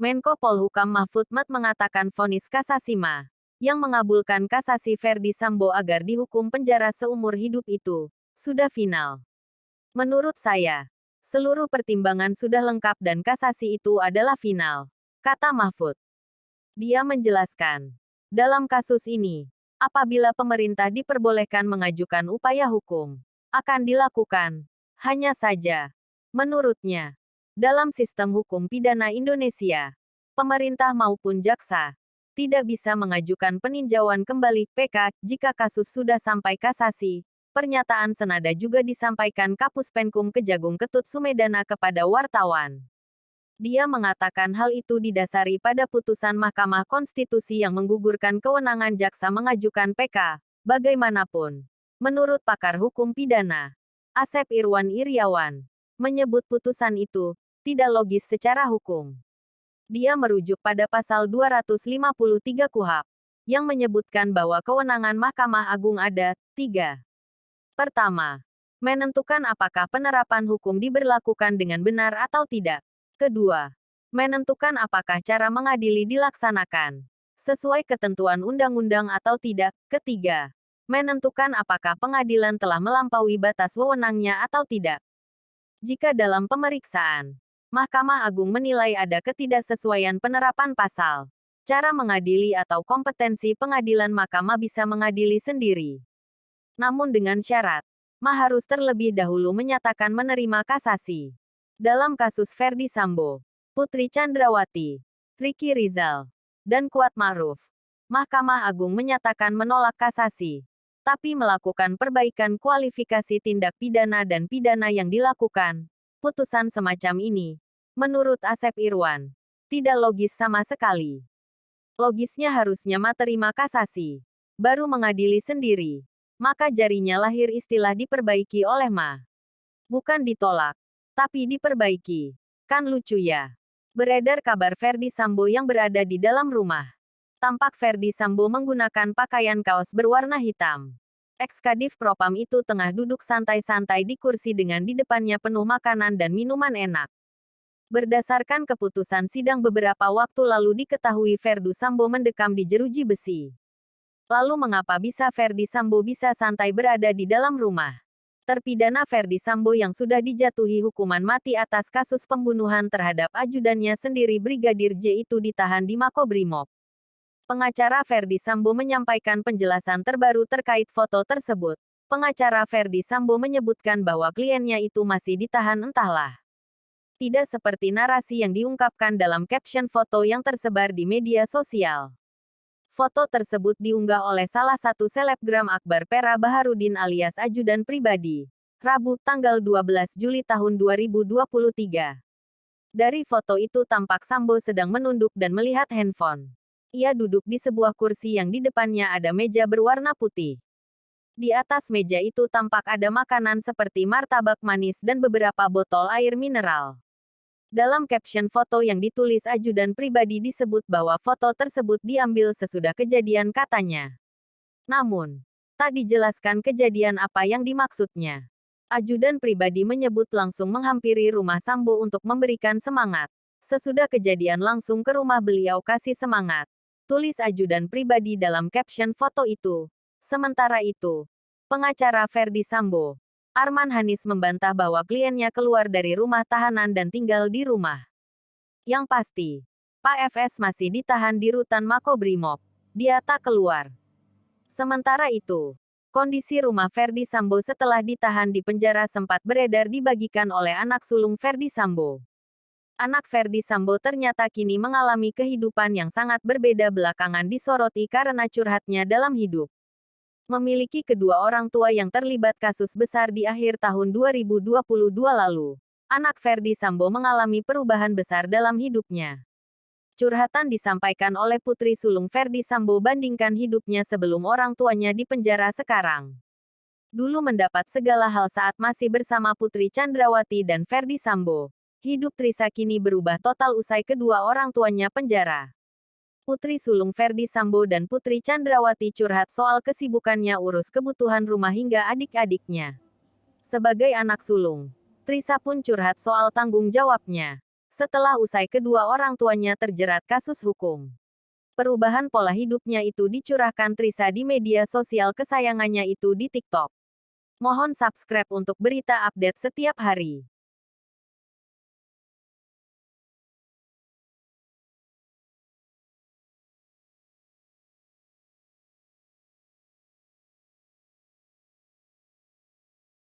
Menko Polhukam Mahfud MD mengatakan vonis kasasi Ma, yang mengabulkan kasasi Ferdi Sambo agar dihukum penjara seumur hidup itu, sudah final. Menurut saya, seluruh pertimbangan sudah lengkap dan kasasi itu adalah final, kata Mahfud. Dia menjelaskan, dalam kasus ini, apabila pemerintah diperbolehkan mengajukan upaya hukum, akan dilakukan. Hanya saja, menurutnya, dalam sistem hukum pidana Indonesia, pemerintah maupun jaksa tidak bisa mengajukan peninjauan kembali (PK) jika kasus sudah sampai kasasi. Pernyataan senada juga disampaikan Kapus Penkum Kejagung Ketut Sumedana kepada wartawan. Dia mengatakan hal itu didasari pada putusan Mahkamah Konstitusi yang menggugurkan kewenangan jaksa mengajukan PK. Bagaimanapun, menurut pakar hukum pidana, Asep Irwan Iriawan, menyebut putusan itu tidak logis secara hukum. Dia merujuk pada pasal 253 KUHP, yang menyebutkan bahwa kewenangan Mahkamah Agung ada 3. Pertama, menentukan apakah penerapan hukum diberlakukan dengan benar atau tidak. Kedua, menentukan apakah cara mengadili dilaksanakan sesuai ketentuan undang-undang atau tidak. Ketiga, menentukan apakah pengadilan telah melampaui batas wewenangnya atau tidak. Jika dalam pemeriksaan, Mahkamah Agung menilai ada ketidaksesuaian penerapan pasal, cara mengadili atau kompetensi pengadilan, Mahkamah bisa mengadili sendiri. Namun dengan syarat, harus terlebih dahulu menyatakan menerima kasasi. Dalam kasus Ferdi Sambo, Putri Chandrawati, Ricky Rizal, dan Kuat Ma'ruf, Mahkamah Agung menyatakan menolak kasasi, tapi melakukan perbaikan kualifikasi tindak pidana dan pidana yang dilakukan. Putusan semacam ini, menurut Asep Irwan, tidak logis sama sekali. Logisnya harusnya terima kasasi, baru mengadili sendiri. Maka jarinya lahir istilah diperbaiki oleh Ma. Bukan ditolak, tapi diperbaiki. Kan lucu ya. Beredar kabar Ferdi Sambo yang berada di dalam rumah. Tampak Ferdi Sambo menggunakan pakaian kaos berwarna hitam. Ex-Kadif Propam itu tengah duduk santai-santai di kursi dengan di depannya penuh makanan dan minuman enak. Berdasarkan keputusan sidang beberapa waktu lalu diketahui Ferdi Sambo mendekam di jeruji besi. Lalu mengapa bisa Ferdi Sambo bisa santai berada di dalam rumah? Terpidana Ferdi Sambo yang sudah dijatuhi hukuman mati atas kasus pembunuhan terhadap ajudannya sendiri Brigadir J itu ditahan di Makobrimob. Pengacara Ferdi Sambo menyampaikan penjelasan terbaru terkait foto tersebut. Pengacara Ferdi Sambo menyebutkan bahwa kliennya itu masih ditahan entahlah. Tidak seperti narasi yang diungkapkan dalam caption foto yang tersebar di media sosial. Foto tersebut diunggah oleh salah satu selebgram Akbar Pera Baharudin alias ajudan pribadi, Rabu, tanggal 12 Juli tahun 2023. Dari foto itu tampak Sambo sedang menunduk dan melihat handphone. Ia duduk di sebuah kursi yang di depannya ada meja berwarna putih. Di atas meja itu tampak ada makanan seperti martabak manis dan beberapa botol air mineral. Dalam caption foto yang ditulis ajudan pribadi disebut bahwa foto tersebut diambil sesudah kejadian katanya. Namun, tak dijelaskan kejadian apa yang dimaksudnya. Ajudan pribadi menyebut langsung menghampiri rumah Sambo untuk memberikan semangat. Sesudah kejadian langsung ke rumah beliau kasih semangat. Tulis ajudan pribadi dalam caption foto itu. Sementara itu, pengacara Ferdi Sambo, Arman Hanis membantah bahwa kliennya keluar dari rumah tahanan dan tinggal di rumah. Yang pasti, Pak FS masih ditahan di rutan Makobrimob. Dia tak keluar. Sementara itu, kondisi rumah Ferdi Sambo setelah ditahan di penjara sempat beredar dibagikan oleh anak sulung Ferdi Sambo. Anak Ferdi Sambo ternyata kini mengalami kehidupan yang sangat berbeda belakangan disoroti karena curhatnya dalam hidup. Memiliki kedua orang tua yang terlibat kasus besar di akhir tahun 2022 lalu. Anak Ferdi Sambo mengalami perubahan besar dalam hidupnya. Curhatan disampaikan oleh putri sulung Ferdi Sambo bandingkan hidupnya sebelum orang tuanya di penjara sekarang. Dulu mendapat segala hal saat masih bersama Putri Chandrawati dan Ferdi Sambo. Hidup Trisa kini berubah total usai kedua orang tuanya penjara. Putri sulung Ferdi Sambo dan Putri Chandrawati curhat soal kesibukannya urus kebutuhan rumah hingga adik-adiknya. Sebagai anak sulung, Trisa pun curhat soal tanggung jawabnya. setelah usai kedua orang tuanya terjerat kasus hukum. Perubahan pola hidupnya itu dicurahkan Trisa di media sosial kesayangannya itu di TikTok. Mohon subscribe untuk berita update setiap hari.